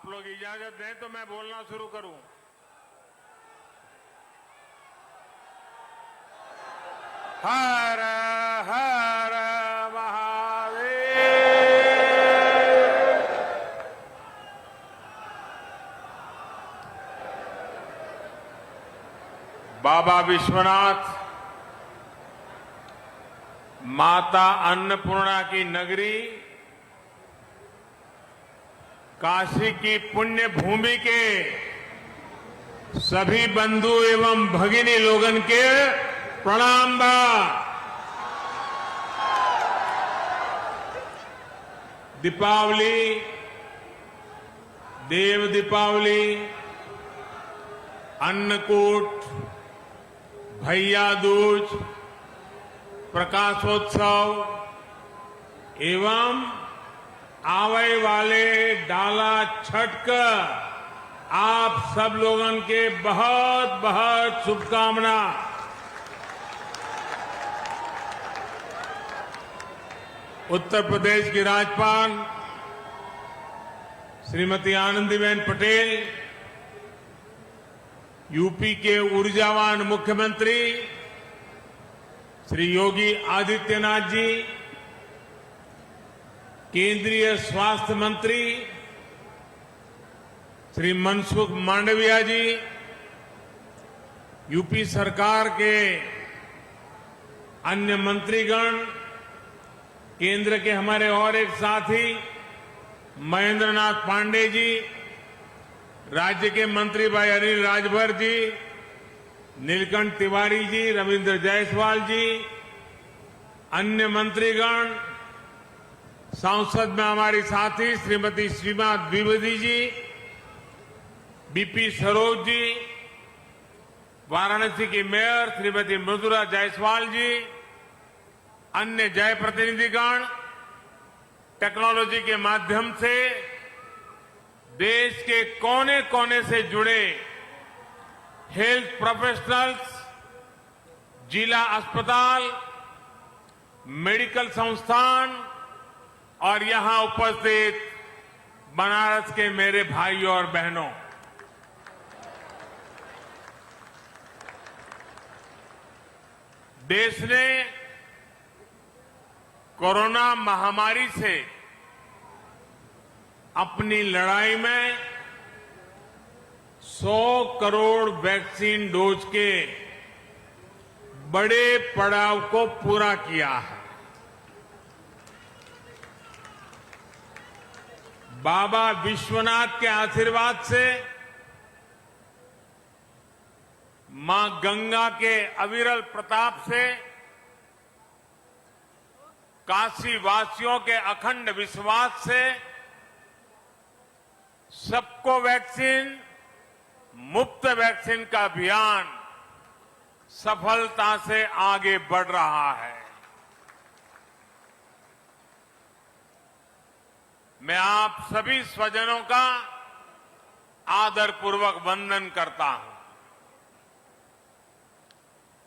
लोग इजाजत दें तो मैं बोलना शुरू करूं। हर हर महादेव। बाबा विश्वनाथ, माता अन्नपूर्णा की नगरी, काशी की पुण्य भूमि के सभी बंधु एवं भगिनी लोगन के प्रणाम बा। दीपावली, देव दीपावली, अन्नकूट, भैया दूज, प्रकाशोत्सव एवं आवे वाले डाला छठ का आप सब लोगन के बहुत बहुत शुभकामना। उत्तर प्रदेश की राज्यपाल श्रीमती आनंदीबेन पटेल, यूपी के ऊर्जावान मुख्यमंत्री श्री योगी आदित्यनाथ जी, केंद्रीय स्वास्थ्य मंत्री श्री मनसुख मांडविया जी, यूपी सरकार के अन्य मंत्रीगण, केंद्र के हमारे और एक साथी महेंद्र नाथ पांडे जी, राज्य के मंत्री भाई अनिल राजभर जी, नीलकंठ तिवारी जी, रविंद्र जायसवाल जी, अन्य मंत्रीगण, संसद में हमारी साथी श्रीमती सीमा द्विवेदी जी, बीपी सरोज जी, वाराणसी की मेयर श्रीमती मृदुला जायसवाल जी, अन्य जय प्रतिनिधिगण, टेक्नोलॉजी के माध्यम से देश के कोने कोने से जुड़े हेल्थ प्रोफेशनल्स, जिला अस्पताल, मेडिकल संस्थान और यहां उपस्थित बनारस के मेरे भाइयों और बहनों, देश ने कोरोना महामारी से अपनी लड़ाई में 100 करोड़ वैक्सीन डोज के बड़े पड़ाव को पूरा किया है। बाबा विश्वनाथ के आशीर्वाद से, मां गंगा के अविरल प्रताप से, काशी वासियों के अखंड विश्वास से सबको वैक्सीन, मुफ्त वैक्सीन का अभियान सफलता से आगे बढ़ रहा है। मैं आप सभी स्वजनों का आदरपूर्वक वंदन करता हूं।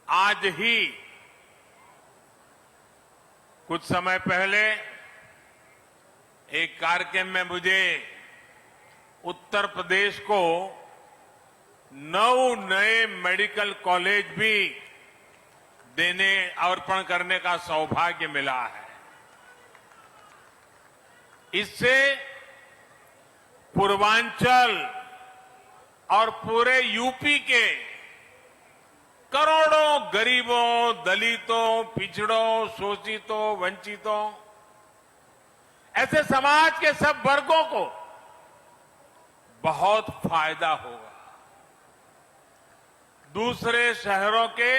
आज ही कुछ समय पहले एक कार्यक्रम में मुझे उत्तर प्रदेश को 9 नए मेडिकल कॉलेज भी देने, अर्पण करने का सौभाग्य मिला है। इससे पूर्वांचल और पूरे यूपी के करोड़ों गरीबों, दलितों, पिछड़ों, शोषितों, वंचितों, ऐसे समाज के सब वर्गों को बहुत फायदा होगा। दूसरे शहरों के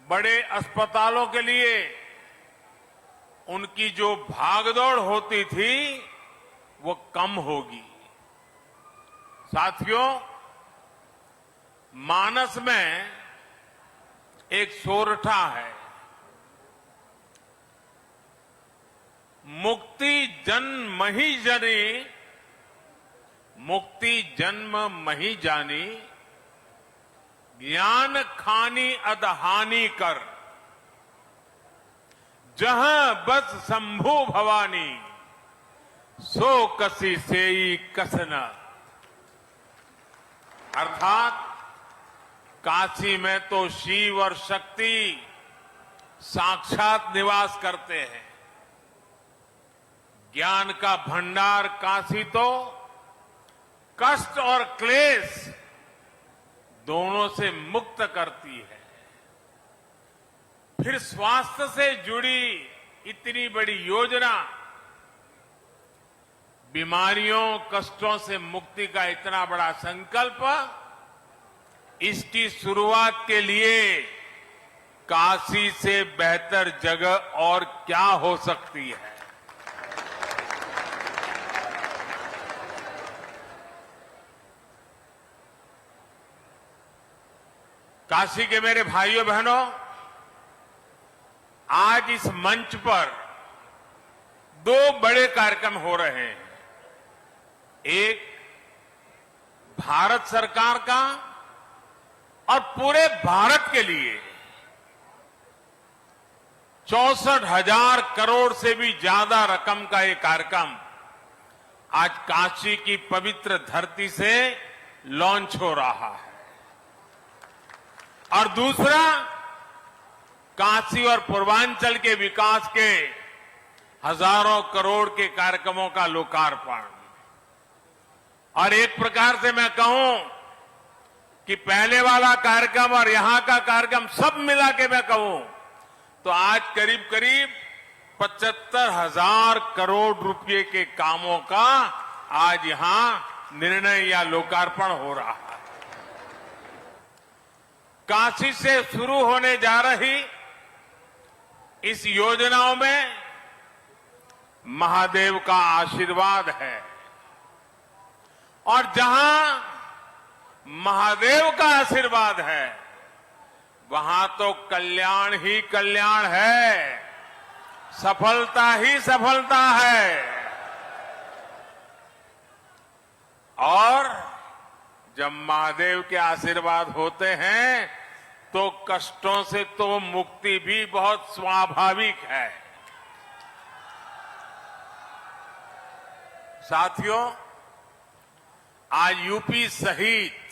बड़े अस्पतालों के लिए उनकी जो भागदौड़ होती थी वो कम होगी। साथियों, मानस में एक सोरठा है, मुक्ति जन्म ही जनी, मुक्ति जन्म मही जानी, ज्ञान खानी अदहानी कर, जहां बस शंभु भवानी, सो कसी सेई कसना, अर्थात काशी में तो शिव और शक्ति साक्षात निवास करते हैं। ज्ञान का भंडार काशी तो कष्ट और क्लेश दोनों से मुक्त करती है। फिर स्वास्थ्य से जुड़ी इतनी बड़ी योजना, बीमारियों कष्टों से मुक्ति का इतना बड़ा संकल्प, इसकी शुरुआत के लिए काशी से बेहतर जगह और क्या हो सकती है। काशी के मेरे भाइयों बहनों, आज इस मंच पर दो बड़े कार्यक्रम हो रहे हैं। एक भारत सरकार का और पूरे भारत के लिए 64,000 करोड़ से भी ज्यादा रकम का ये कार्यक्रम आज काशी की पवित्र धरती से लॉन्च हो रहा है। और दूसरा, काशी और पूर्वांचल के विकास के हजारों करोड़ के कार्यक्रमों का लोकार्पण। और एक प्रकार से मैं कहूं कि पहले वाला कार्यक्रम और यहां का कार्यक्रम सब मिला के मैं कहूं तो आज करीब करीब 75,000 करोड़ रुपए के कामों का आज यहां निर्णय या लोकार्पण हो रहा है। काशी से शुरू होने जा रही इस योजनाओं में महादेव का आशीर्वाद है, और जहां महादेव का आशीर्वाद है वहां तो कल्याण ही कल्याण है, सफलता ही सफलता है। और जब महादेव के आशीर्वाद होते हैं तो कष्टों से तो मुक्ति भी बहुत स्वाभाविक है। साथियों, आज यूपी सहित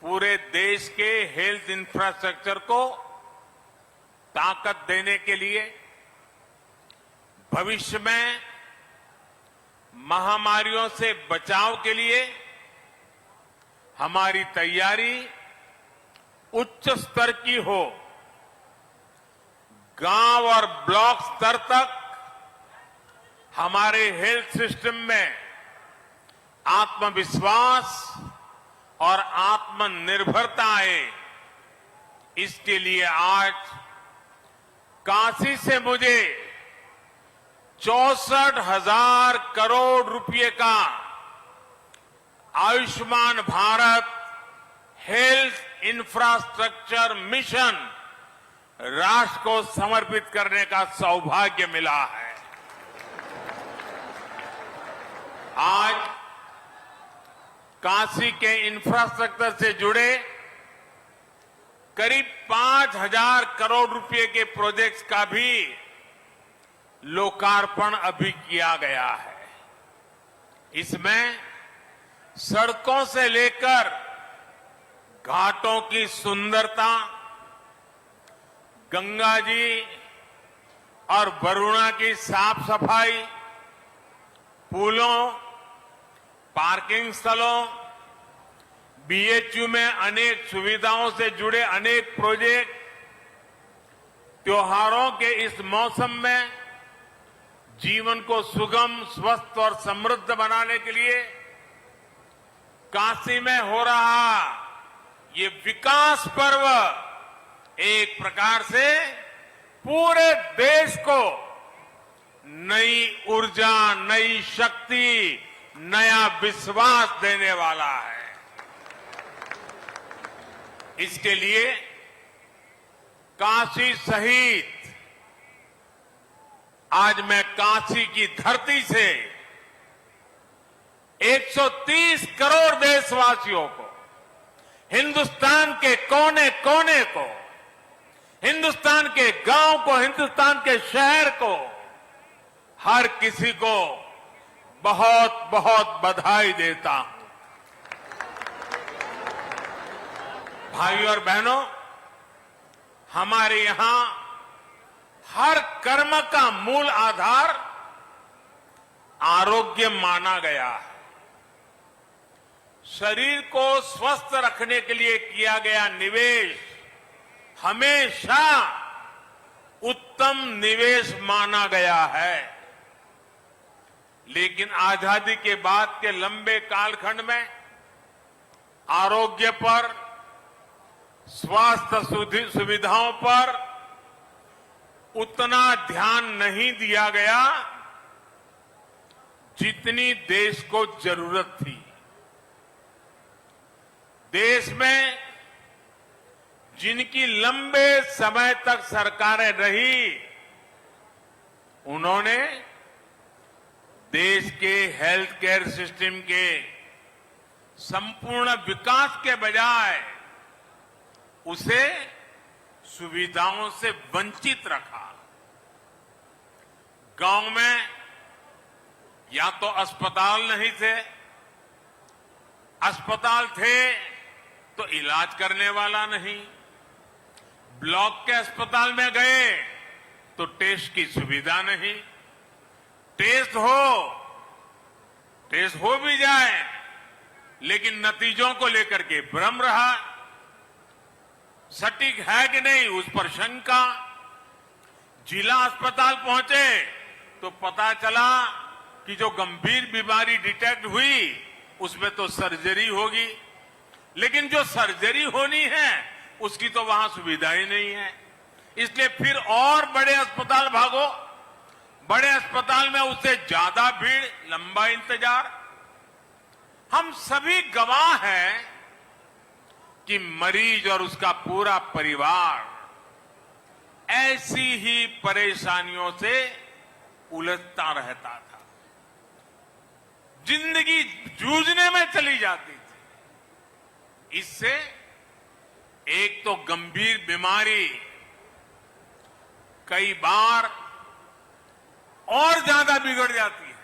पूरे देश के हेल्थ इंफ्रास्ट्रक्चर को ताकत देने के लिए, भविष्य में महामारियों से बचाव के लिए हमारी तैयारी उच्च स्तर की हो। गांव और ब्लॉक स्तर तक हमारे हेल्थ सिस्टम में आत्मविश्वास और आत्मनिर्भरता आए, इसके लिए आज काशी से मुझे 64,000 करोड़ रुपए का Ayushman Bharat health infrastructure mission राष्ट्र को समर्पित करने का सौभाग्य मिला है। आज काशी के इंफ्रास्ट्रक्चर से जुड़े करीब 5,000 करोड़ रुपए के प्रोजेक्ट्स का भी लोकार्पण अभी किया गया है। इसमें सड़कों से लेकर घाटों की सुंदरता, गंगा जी और वरुणा की साफ सफाई, पुलों, पार्किंग स्थलों, बीएचयू में अनेक सुविधाओं से जुड़े अनेक प्रोजेक्ट, त्योहारों के इस मौसम में जीवन को सुगम, स्वस्थ और समृद्ध बनाने के लिए काशी में हो रहा ये विकास पर्व एक प्रकार से पूरे देश को नई ऊर्जा, नई शक्ति, नया विश्वास देने वाला है। इसके लिए काशी सहित आज मैं काशी की धरती से 130 करोड़ देशवासियों को, हिंदुस्तान के कोने कोने को, हिंदुस्तान के गांव को, हिंदुस्तान के शहर को हर किसी को बहुत बहुत बधाई देता हूं। भाइयों और बहनों, हमारे यहां हर कर्म का मूल आधार आरोग्य माना गया है। शरीर को स्वस्थ रखने के लिए किया गया निवेश हमेशा उत्तम निवेश माना गया है। लेकिन आजादी के बाद के लंबे कालखंड में आरोग्य पर, स्वास्थ्य सुविधाओं पर उतना ध्यान नहीं दिया गया जितनी देश को जरूरत थी। देश में जिनकी लंबे समय तक सरकारें रही, उन्होंने देश के हेल्थ केयर सिस्टम के संपूर्ण विकास के बजाय उसे सुविधाओं से वंचित रखा। गांव में या तो अस्पताल नहीं थे, अस्पताल थे तो इलाज करने वाला नहीं, ब्लॉक के अस्पताल में गए तो टेस्ट की सुविधा नहीं, टेस्ट हो भी जाए लेकिन नतीजों को लेकर के भ्रम रहा, सटीक है कि नहीं उस पर शंका। जिला अस्पताल पहुंचे तो पता चला कि जो गंभीर बीमारी डिटेक्ट हुई उसमें तो सर्जरी होगी, लेकिन जो सर्जरी होनी है उसकी तो वहां सुविधा ही नहीं है। इसलिए फिर और बड़े अस्पताल भागो, बड़े अस्पताल में उससे ज्यादा भीड़, लंबा इंतजार। हम सभी गवाह हैं कि मरीज और उसका पूरा परिवार ऐसी ही परेशानियों से उलझता रहता था, जिंदगी जूझने में चली जाती थी। इससे एक तो गंभीर बीमारी कई बार और ज्यादा बिगड़ जाती है,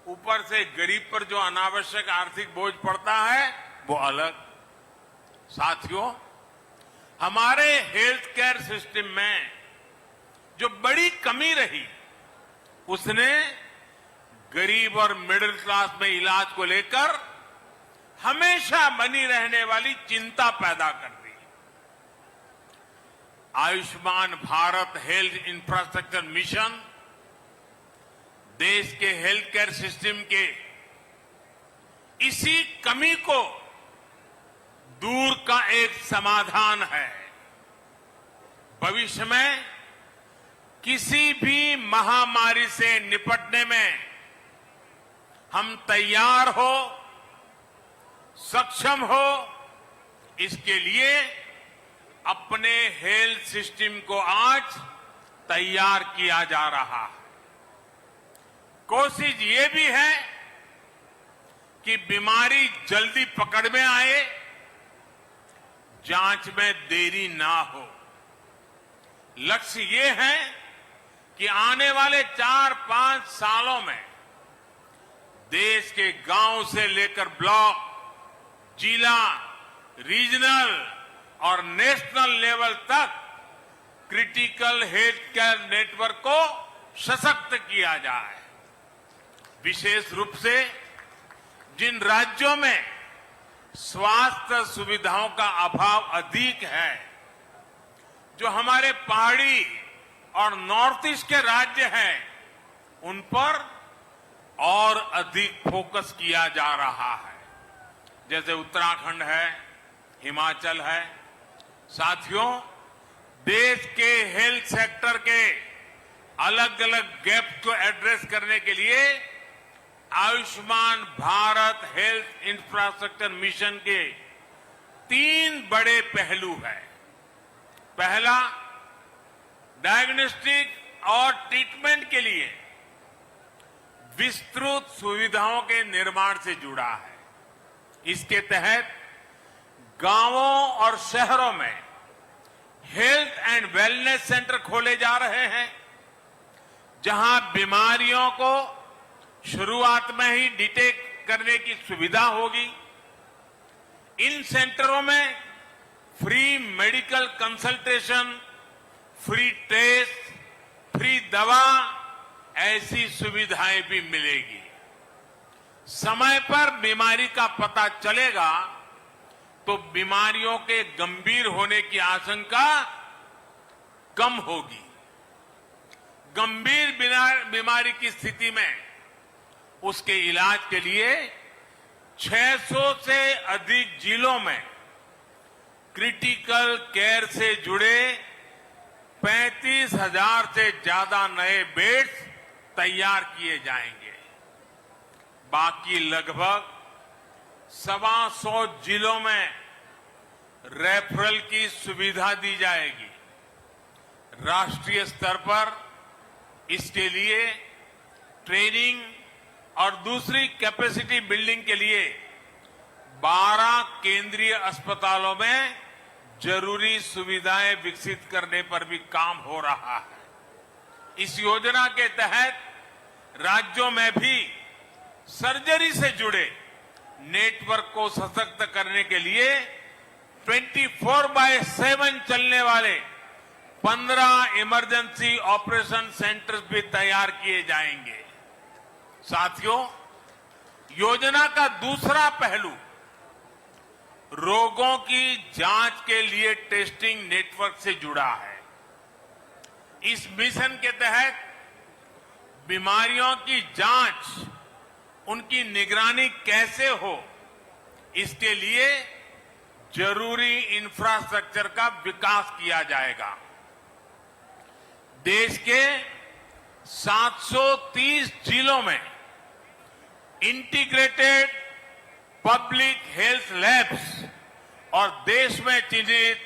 ऊपर से गरीब पर जो अनावश्यक आर्थिक बोझ पड़ता है वो अलग। साथियों, हमारे हेल्थ केयर सिस्टम में जो बड़ी कमी रही उसने गरीब और मिडिल क्लास में इलाज को लेकर हमेशा बनी रहने वाली चिंता पैदा कर दी। Ayushman Bharat health infrastructure mission देश के हेल्थ केयर सिस्टम के इसी कमी को दूर का एक समाधान है। भविष्य में किसी भी महामारी से निपटने में हम तैयार हो, सक्षम हो, इसके लिए अपने हेल्थ सिस्टम को आज तैयार किया जा रहा है। कोशिश ये भी है कि बीमारी जल्दी पकड़ में आए, जांच में देरी ना हो। लक्ष्य ये है कि आने वाले 4-5 सालों में देश के गांव से लेकर ब्लॉक, जिला, रीजनल और नेशनल लेवल तक क्रिटिकल हेल्थ केयर नेटवर्क को सशक्त किया जाए। विशेष रूप से जिन राज्यों में स्वास्थ्य सुविधाओं का अभाव अधिक है, जो हमारे पहाड़ी और नॉर्थ ईस्ट के राज्य हैं, उन पर और अधिक फोकस किया जा रहा है, जैसे उत्तराखंड है, हिमाचल है। साथियों, देश के हेल्थ सेक्टर के अलग अलग गैप्स को एड्रेस करने के लिए Ayushman Bharat health infrastructure mission के 3 बड़े पहलू हैं। पहला, डायग्नोस्टिक और ट्रीटमेंट के लिए विस्तृत सुविधाओं के निर्माण से जुड़ा है। इसके तहत गांवों और शहरों में हेल्थ एंड वेलनेस सेंटर खोले जा रहे हैं, जहां बीमारियों को शुरुआत में ही डिटेक्ट करने की सुविधा होगी, इन सेंटरों में free medical consultation, free test, free दवा, ऐसी सुविधाएं भी मिलेगी। समय पर बीमारी का पता चलेगा तो बीमारियों के गंभीर होने की आशंका कम होगी। गंभीर बीमारी की स्थिति में उसके इलाज के लिए 600 से अधिक जिलों में क्रिटिकल केयर से जुड़े 35,000 से ज्यादा नए बेड्स तैयार किए जाएंगे। बाकी लगभग 125 जिलों में रेफरल की सुविधा दी जाएगी। राष्ट्रीय स्तर पर इसके लिए ट्रेनिंग और दूसरी कैपेसिटी बिल्डिंग के लिए 12 केंद्रीय अस्पतालों में जरूरी सुविधाएं विकसित करने पर भी काम हो रहा है। इस योजना के तहत राज्यों में भी सर्जरी से जुड़े नेटवर्क को सशक्त करने के लिए 24/7 चलने वाले 15 इमरजेंसी ऑपरेशन सेंटर्स भी तैयार किए जाएंगे। साथियों, योजना का दूसरा पहलू रोगों की जांच के लिए टेस्टिंग नेटवर्क से जुड़ा है। इस मिशन के तहत बीमारियों की जांच, उनकी निगरानी कैसे हो, इसके लिए जरूरी इंफ्रास्ट्रक्चर का विकास किया जाएगा। देश के 730 जिलों में इंटीग्रेटेड पब्लिक हेल्थ लैब्स और देश में चिन्हित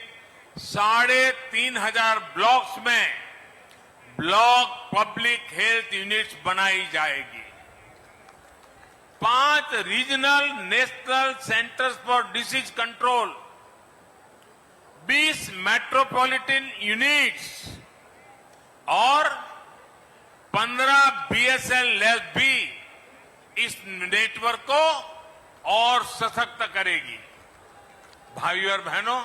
3,500 ब्लॉक्स में ब्लॉक पब्लिक हेल्थ यूनिट्स बनाई जाएगी। 5 regional national centres for disease control, 20 metropolitan units और 15 बीएसएल लैब भी इस नेटवर्क को और सशक्त करेगी। भाइयों और बहनों,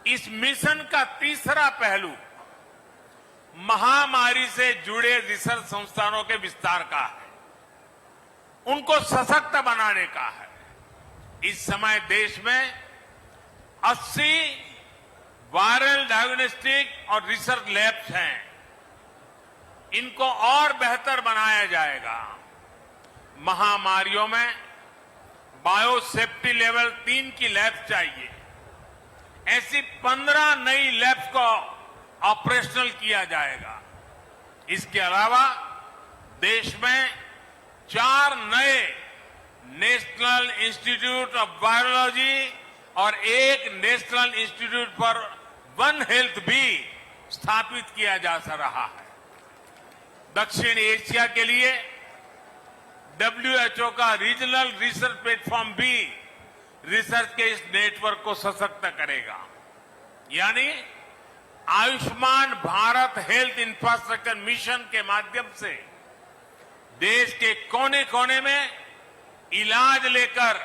इस मिशन का तीसरा पहलू महामारी से जुड़े रिसर्च संस्थानों के विस्तार का है, उनको सशक्त बनाने का है। इस समय देश में 80 वायरल डायग्नोस्टिक और रिसर्च लैब्स हैं। इनको और बेहतर बनाया जाएगा। महामारियों में बायोसेफ्टी लेवल 3 की लैब चाहिए। ऐसी 15 नई लैब्स को ऑपरेशनल किया जाएगा। इसके अलावा देश में 4 नए नेशनल इंस्टीट्यूट ऑफ वायरोलॉजी और 1 national institute for one health भी स्थापित किया जा रहा है। दक्षिण एशिया के लिए WHO का रीजनल रिसर्च प्लेटफॉर्म भी रिसर्च के इस नेटवर्क को सशक्त करेगा। यानी Ayushman Bharat health infrastructure mission के माध्यम से देश के कोने कोने में इलाज लेकर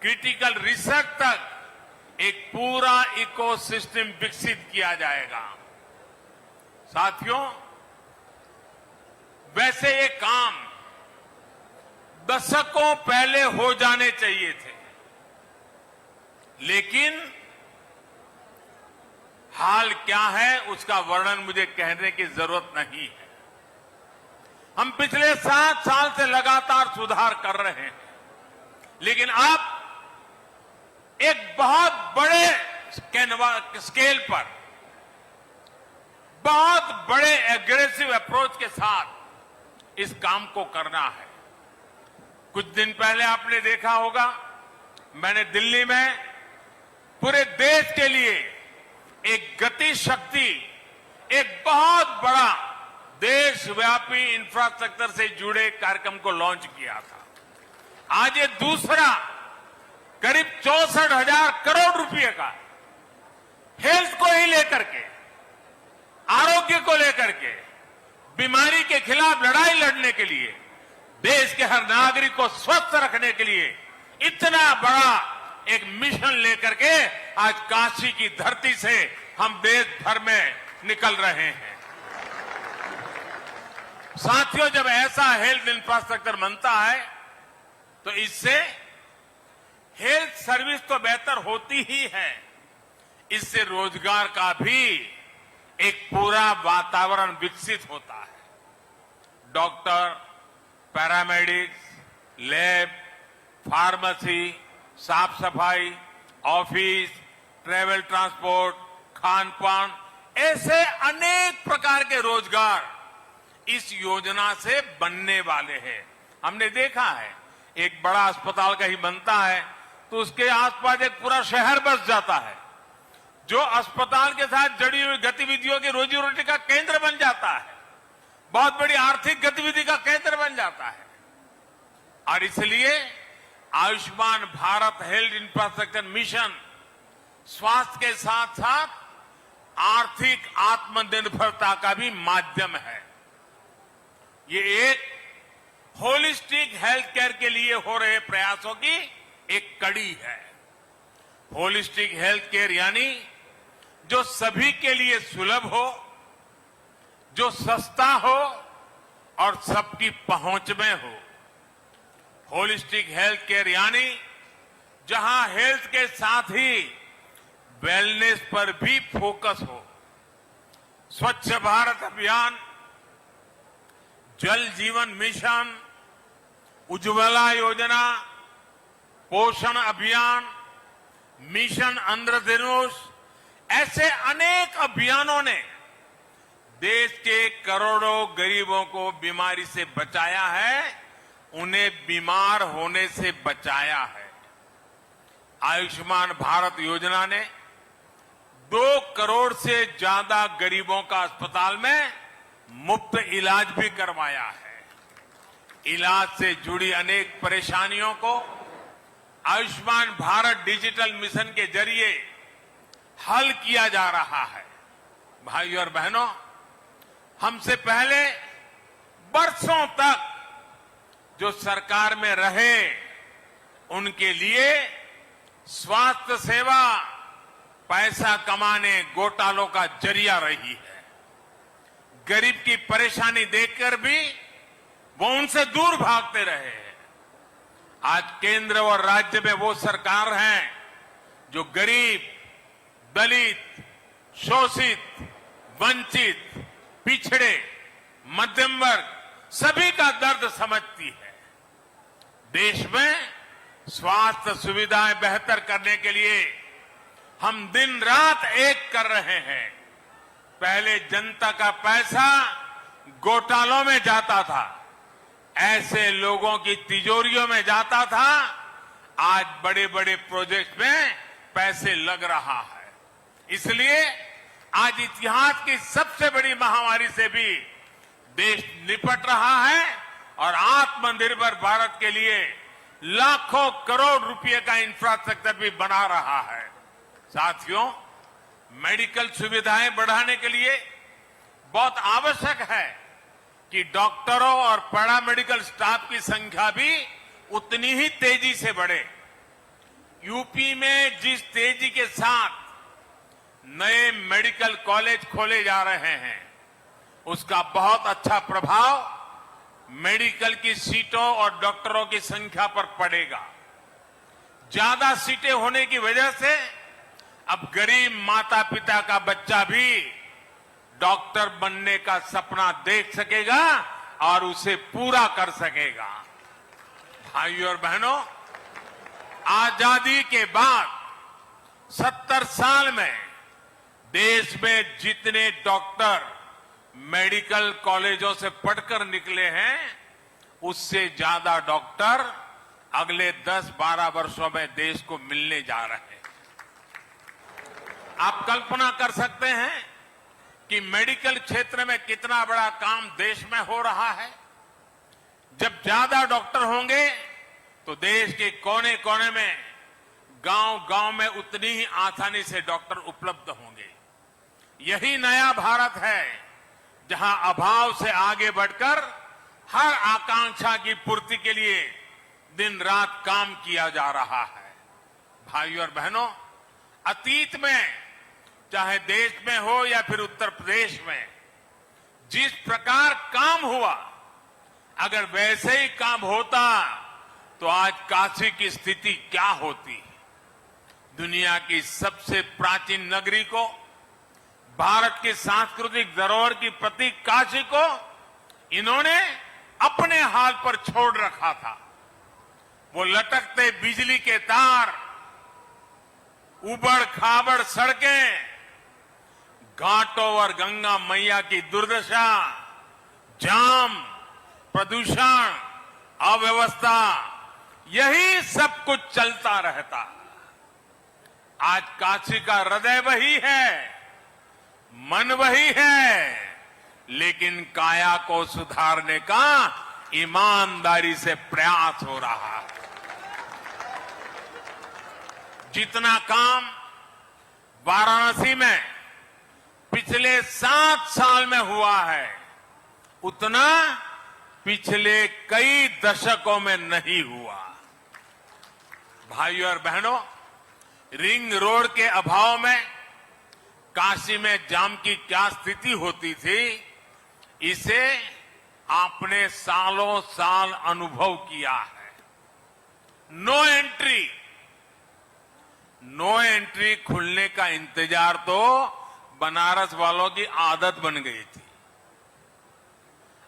क्रिटिकल रिसर्च तक एक पूरा इकोसिस्टम विकसित किया जाएगा। साथियों, वैसे ये काम दशकों पहले हो जाने चाहिए थे, लेकिन हाल क्या है उसका वर्णन मुझे कहने की जरूरत नहीं है। हम पिछले 7 साल से लगातार सुधार कर रहे हैं, लेकिन अब एक बहुत बड़े स्केल पर, बहुत बड़े एग्रेसिव अप्रोच के साथ इस काम को करना है। कुछ दिन पहले आपने देखा होगा, मैंने दिल्ली में पूरे देश के लिए एक गति शक्ति, एक बहुत बड़ा देशव्यापी इंफ्रास्ट्रक्चर से जुड़े कार्यक्रम को लॉन्च किया था। आज ये दूसरा करीब 64,000 करोड़ रुपए का हेल्थ को ही लेकर के, आरोग्य को लेकर के बीमारी के खिलाफ लड़ाई लड़ने के लिए, देश के हर नागरिक को स्वस्थ रखने के लिए इतना बड़ा एक मिशन लेकर के आज काशी की धरती से हम देश भर में निकल रहे हैं। साथियों, जब ऐसा हेल्थ इंफ्रास्ट्रक्चर बनता है तो इससे हेल्थ सर्विस तो बेहतर होती ही है, इससे रोजगार का भी एक पूरा वातावरण विकसित होता है। डॉक्टर, पैरामेडिक्स, लैब, फार्मेसी, साफ सफाई, ऑफिस, ट्रेवल ट्रांसपोर्ट, खान पान, ऐसे अनेक प्रकार के रोजगार इस योजना से बनने वाले हैं। हमने देखा है, एक बड़ा अस्पताल कहीं बनता है तो उसके आसपास एक पूरा शहर बस जाता है, जो अस्पताल के साथ जुड़ी हुई गतिविधियों की रोजी रोटी का केंद्र बन जाता है, बहुत बड़ी आर्थिक गतिविधि का केंद्र बन जाता है। और इसलिए Ayushman Bharat health infrastructure mission स्वास्थ्य के साथ साथ आर्थिक आत्मनिर्भरता का भी माध्यम है। ये एक होलिस्टिक हेल्थ केयर के लिए हो रहे प्रयासों की एक कड़ी है। होलिस्टिक हेल्थ केयर यानी जो सभी के लिए सुलभ हो, जो सस्ता हो और सबकी पहुंच में हो। होलिस्टिक हेल्थ केयर यानी जहां हेल्थ के साथ ही वेलनेस पर भी फोकस हो। स्वच्छ भारत अभियान, जल जीवन मिशन, उज्ज्वला योजना, पोषण अभियान, मिशन इंद्रधनुष, ऐसे अनेक अभियानों ने देश के करोड़ों गरीबों को बीमारी से बचाया है, उन्हें बीमार होने से बचाया है। आयुष्मान भारत योजना ने 2 करोड़ से ज्यादा गरीबों का अस्पताल में मुफ्त इलाज भी करवाया है। इलाज से जुड़ी अनेक परेशानियों को आयुष्मान भारत डिजिटल मिशन के जरिए हल किया जा रहा है। भाइयों और बहनों, हमसे पहले बरसों तक जो सरकार में रहे, उनके लिए स्वास्थ्य सेवा पैसा कमाने, घोटालों का जरिया रही है। गरीब की परेशानी देखकर भी वो उनसे दूर भागते रहे हैं। आज केंद्र और राज्य में वो सरकार है जो गरीब, दलित, शोषित, वंचित, पिछड़े, मध्यम वर्ग सभी का दर्द समझती है। देश में स्वास्थ्य सुविधाएं बेहतर करने के लिए हम दिन रात एक कर रहे हैं। पहले जनता का पैसा घोटालों में जाता था, ऐसे लोगों की तिजोरियों में जाता था। आज बड़े बड़े प्रोजेक्ट में पैसे लग रहा है। इसलिए आज इतिहास की सबसे बड़ी महामारी से भी देश निपट रहा है और आत्मनिर्भर भारत के लिए लाखों करोड़ रुपए का इंफ्रास्ट्रक्चर भी बना रहा है। साथियों, मेडिकल सुविधाएं बढ़ाने के लिए बहुत आवश्यक है कि डॉक्टरों और पैरामेडिकल स्टाफ की संख्या भी उतनी ही तेजी से बढ़े। यूपी में जिस तेजी के साथ नए मेडिकल कॉलेज खोले जा रहे हैं, उसका बहुत अच्छा प्रभाव मेडिकल की सीटों और डॉक्टरों की संख्या पर पड़ेगा। ज्यादा सीटें होने की वजह से अब गरीब माता पिता का बच्चा भी डॉक्टर बनने का सपना देख सकेगा और उसे पूरा कर सकेगा। भाइयों और बहनों, आजादी के बाद 70 साल में देश में जितने डॉक्टर मेडिकल कॉलेजों से पढ़कर निकले हैं, उससे ज्यादा डॉक्टर अगले 10-12 वर्षों में देश को मिलने जा रहे हैं। आप कल्पना कर सकते हैं कि मेडिकल क्षेत्र में कितना बड़ा काम देश में हो रहा है। जब ज्यादा डॉक्टर होंगे तो देश के कोने कोने में, गांव-गांव में उतनी ही आसानी से डॉक्टर उपलब्ध होंगे। यही नया भारत है जहां अभाव से आगे बढ़कर हर आकांक्षा की पूर्ति के लिए दिन रात काम किया जा रहा है। भाइयों और बहनों, अतीत में चाहे देश में हो या फिर उत्तर प्रदेश में जिस प्रकार काम हुआ, अगर वैसे ही काम होता तो आज काशी की स्थिति क्या होती। दुनिया की सबसे प्राचीन नगरी को, भारत की सांस्कृतिक धरोहर की प्रतीक काशी को इन्होंने अपने हाल पर छोड़ रखा था। वो लटकते बिजली के तार, उबड़ खाबड़ सड़कें, घाटों और गंगा मैया की दुर्दशा, जाम, प्रदूषण, अव्यवस्था, यही सब कुछ चलता रहता। आज काशी का हृदय वही है, मन वही है, लेकिन काया को सुधारने का ईमानदारी से प्रयास हो रहा है। जितना काम वाराणसी में पिछले 7 साल में हुआ है, उतना पिछले कई दशकों में नहीं हुआ। भाइयों और बहनों, रिंग रोड के अभाव में काशी में जाम की क्या स्थिति होती थी, इसे आपने सालों साल अनुभव किया है। नो एंट्री खुलने का इंतजार तो बनारस वालों की आदत बन गई थी।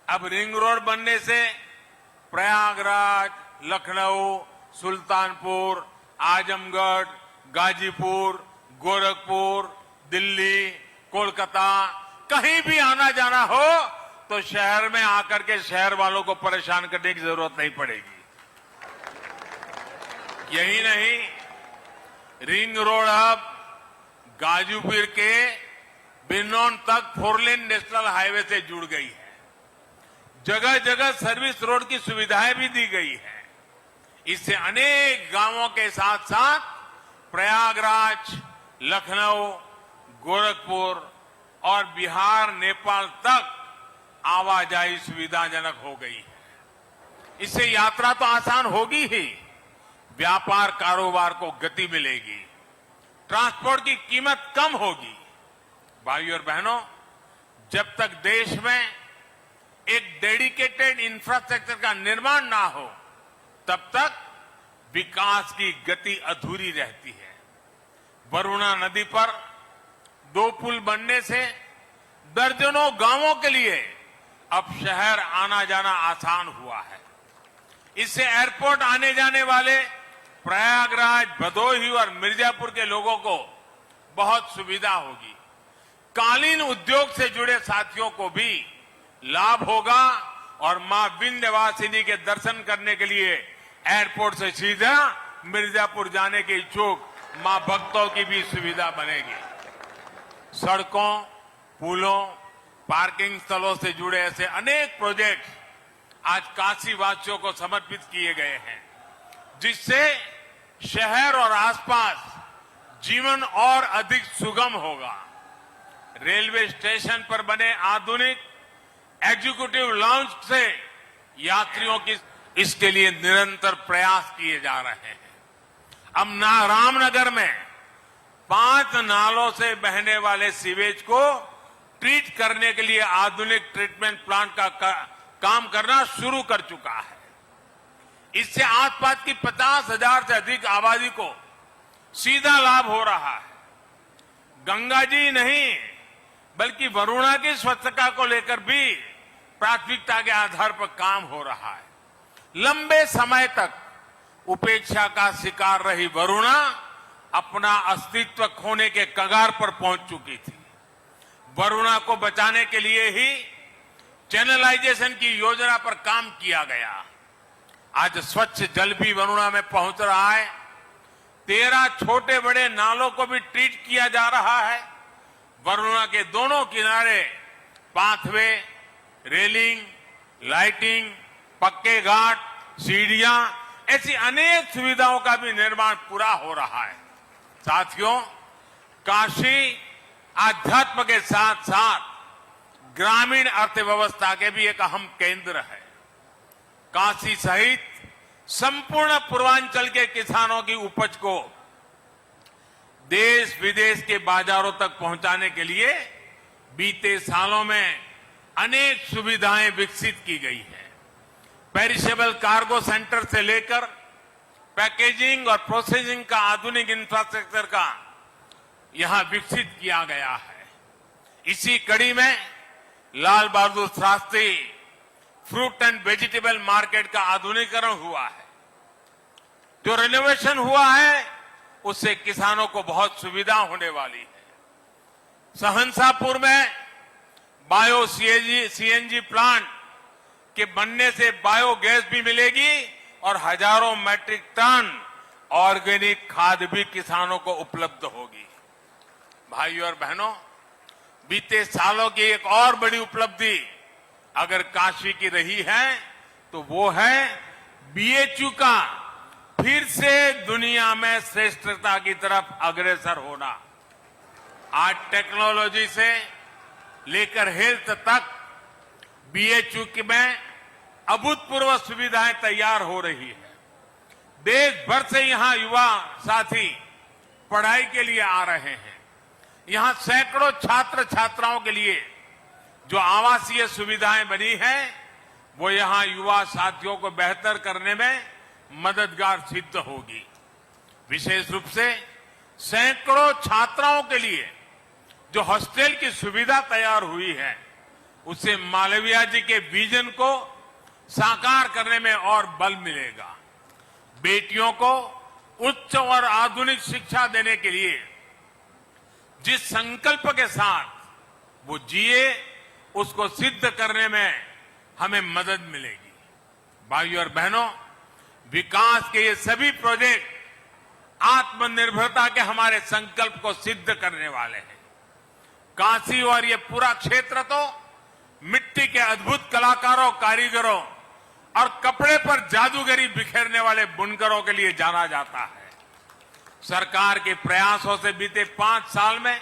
अब रिंग रोड बनने से प्रयागराज, लखनऊ, सुल्तानपुर, आजमगढ़, गाजीपुर, गोरखपुर, दिल्ली, कोलकाता, कहीं भी आना जाना हो तो शहर में आकर के शहर वालों को परेशान करने की जरूरत नहीं पड़ेगी। यही नहीं, रिंग रोड अब गाजीपुर के बिनौन तक 4 लेन नेशनल हाईवे से जुड़ गई है। जगह जगह सर्विस रोड की सुविधाएं भी दी गई है। इससे अनेक गांवों के साथ साथ प्रयागराज, लखनऊ, गोरखपुर और बिहार, नेपाल तक आवाजाही सुविधाजनक हो गई है। इससे यात्रा तो आसान होगी ही, व्यापार कारोबार को गति मिलेगी, ट्रांसपोर्ट की कीमत कम होगी। भाइयों और बहनों, जब तक देश में एक डेडिकेटेड इंफ्रास्ट्रक्चर का निर्माण ना हो, तब तक विकास की गति अधूरी रहती है। वरुणा नदी पर 2 पुल बनने से दर्जनों गांवों के लिए अब शहर आना जाना आसान हुआ है। इससे एयरपोर्ट आने जाने वाले प्रयागराज, भदोही और मिर्जापुर के लोगों को बहुत सुविधा होगी। कालीन उद्योग से जुड़े साथियों को भी लाभ होगा और मां विंध्यवासिनी के दर्शन करने के लिए एयरपोर्ट से सीधा मिर्जापुर जाने के इच्छुक मां भक्तों की भी सुविधा बनेगी। सड़कों, पुलों, पार्किंग स्थलों से जुड़े ऐसे अनेक प्रोजेक्ट आज काशी वासियों को समर्पित किए गए हैं, जिससे शहर और आसपास जीवन और अधिक सुगम होगा। रेलवे स्टेशन पर बने आधुनिक एग्जीक्यूटिव लॉन्च से यात्रियों की इसके लिए निरंतर प्रयास किए जा रहे हैं। अब रामनगर में 5 नालों से बहने वाले सीवेज को ट्रीट करने के लिए आधुनिक ट्रीटमेंट प्लांट का काम करना शुरू कर चुका है। इससे आसपास की 50,000 से अधिक आबादी को सीधा लाभ हो रहा है। गंगा जी नहीं, बल्कि वरुणा की स्वच्छता को लेकर भी प्राथमिकता के आधार पर काम हो रहा है। लंबे समय तक उपेक्षा का शिकार रही वरुणा अपना अस्तित्व खोने के कगार पर पहुंच चुकी थी। वरुणा को बचाने के लिए ही चैनलाइजेशन की योजना पर काम किया गया। आज स्वच्छ जल भी वरुणा में पहुंच रहा है। 13 छोटे बड़े नालों को भी ट्रीट किया जा रहा है। वरुणा के दोनों किनारे पाथवे, रेलिंग, लाइटिंग, पक्के घाट, सीढ़ियां, ऐसी अनेक सुविधाओं का भी निर्माण पूरा हो रहा है। साथियों, काशी आध्यात्म के साथ साथ ग्रामीण अर्थव्यवस्था के भी एक अहम केंद्र है। काशी सहित संपूर्ण पूर्वांचल के किसानों की उपज को देश विदेश के बाजारों तक पहुंचाने के लिए बीते सालों में अनेक सुविधाएं विकसित की गई है। पेरिशेबल कार्गो सेंटर से लेकर पैकेजिंग और प्रोसेसिंग का आधुनिक इंफ्रास्ट्रक्चर का यहां विकसित किया गया है। इसी कड़ी में Lal Bahadur Shastri fruit and vegetable market का आधुनिकीकरण हुआ है। जो रेनोवेशन हुआ है उससे किसानों को बहुत सुविधा होने वाली है। सहनसापुर में बायो सीएनजी प्लांट के बनने से बायोगैस भी मिलेगी और हजारों मैट्रिक टन ऑर्गेनिक खाद भी किसानों को उपलब्ध होगी। भाइयों और बहनों, बीते सालों की एक और बड़ी उपलब्धि अगर काशी की रही है तो वो है बीएचयू का फिर से दुनिया में श्रेष्ठता की तरफ अग्रसर होना। आज टेक्नोलॉजी से लेकर हेल्थ तक बीएचयू में अभूतपूर्व सुविधाएं तैयार हो रही है। देश भर से यहां युवा साथी पढ़ाई के लिए आ रहे हैं। यहां सैकड़ों छात्र छात्राओं के लिए जो आवासीय सुविधाएं बनी हैं वो यहां युवा साथियों को बेहतर करने में मददगार सिद्ध होगी। विशेष रूप से सैकड़ों छात्राओं के लिए जो हॉस्टल की सुविधा तैयार हुई है उससे मालवीय जी के विजन को साकार करने में और बल मिलेगा। बेटियों को उच्च और आधुनिक शिक्षा देने के लिए जिस संकल्प के साथ वो जिए उसको सिद्ध करने में हमें मदद मिलेगी। भाइयों और बहनों, विकास के ये सभी प्रोजेक्ट आत्मनिर्भरता के हमारे संकल्प को सिद्ध करने वाले हैं। काशी और ये पूरा क्षेत्र तो मिट्टी के अद्भुत कलाकारों, कारीगरों और कपड़े पर जादूगरी बिखेरने वाले बुनकरों के लिए जाना जाता है। सरकार के प्रयासों से बीते 5 साल में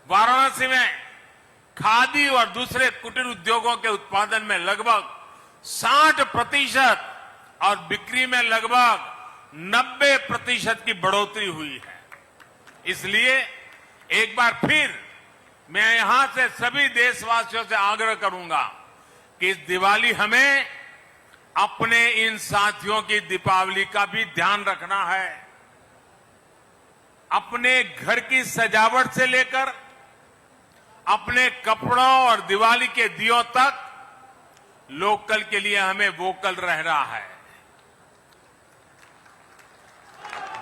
वाराणसी में खादी और दूसरे कुटीर उद्योगों के उत्पादन में लगभग 60% और बिक्री में लगभग 90% की बढ़ोतरी हुई है। इसलिए एक बार फिर मैं यहां से सभी देशवासियों से आग्रह करूंगा कि इस दिवाली हमें अपने इन साथियों की दीपावली का भी ध्यान रखना है। अपने घर की सजावट से लेकर अपने कपड़ों और दिवाली के दियों तक लोकल के लिए हमें वोकल रहना है।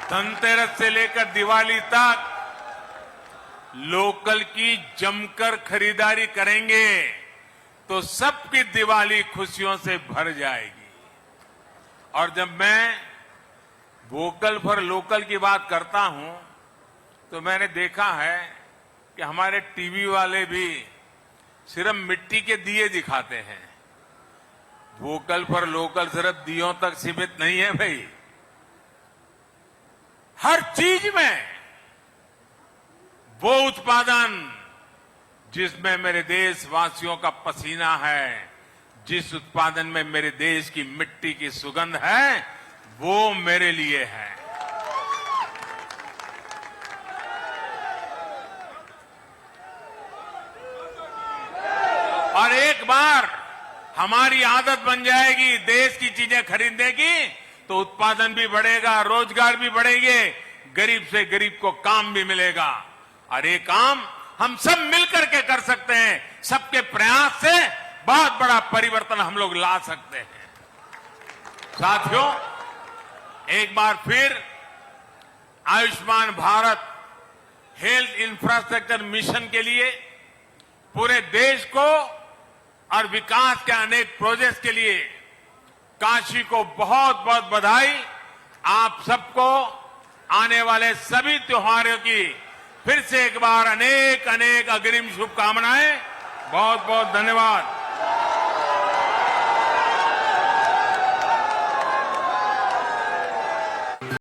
धनतेरस से लेकर दिवाली तक लोकल की जमकर खरीदारी करेंगे तो सबकी दिवाली खुशियों से भर जाएगी। और जब मैं वोकल फॉर लोकल की बात करता हूं तो मैंने देखा है कि हमारे टीवी वाले भी सिर्फ मिट्टी के दिए दिखाते हैं। वोकल फॉर लोकल सिर्फ दियों तक सीमित नहीं है भाई, हर चीज में वो उत्पादन जिसमें मेरे देशवासियों का पसीना है, जिस उत्पादन में मेरे देश की मिट्टी की सुगंध है, वो मेरे लिए है। और एक बार हमारी आदत बन जाएगी देश की चीजें खरीदने की तो उत्पादन भी बढ़ेगा, रोजगार भी बढ़ेंगे, गरीब से गरीब को काम भी मिलेगा। और ये काम हम सब मिलकर के कर सकते हैं। सबके प्रयास से बहुत बड़ा परिवर्तन हम लोग ला सकते हैं। साथियों, एक बार फिर Ayushman Bharat health infrastructure mission के लिए पूरे देश को और विकास के अनेक प्रोजेक्ट्स के लिए काशी को बहुत बहुत बधाई। आप सबको आने वाले सभी त्योहारों की फिर से एक बार अनेक अनेक अग्रिम शुभकामनाएं। बहुत बहुत धन्यवाद।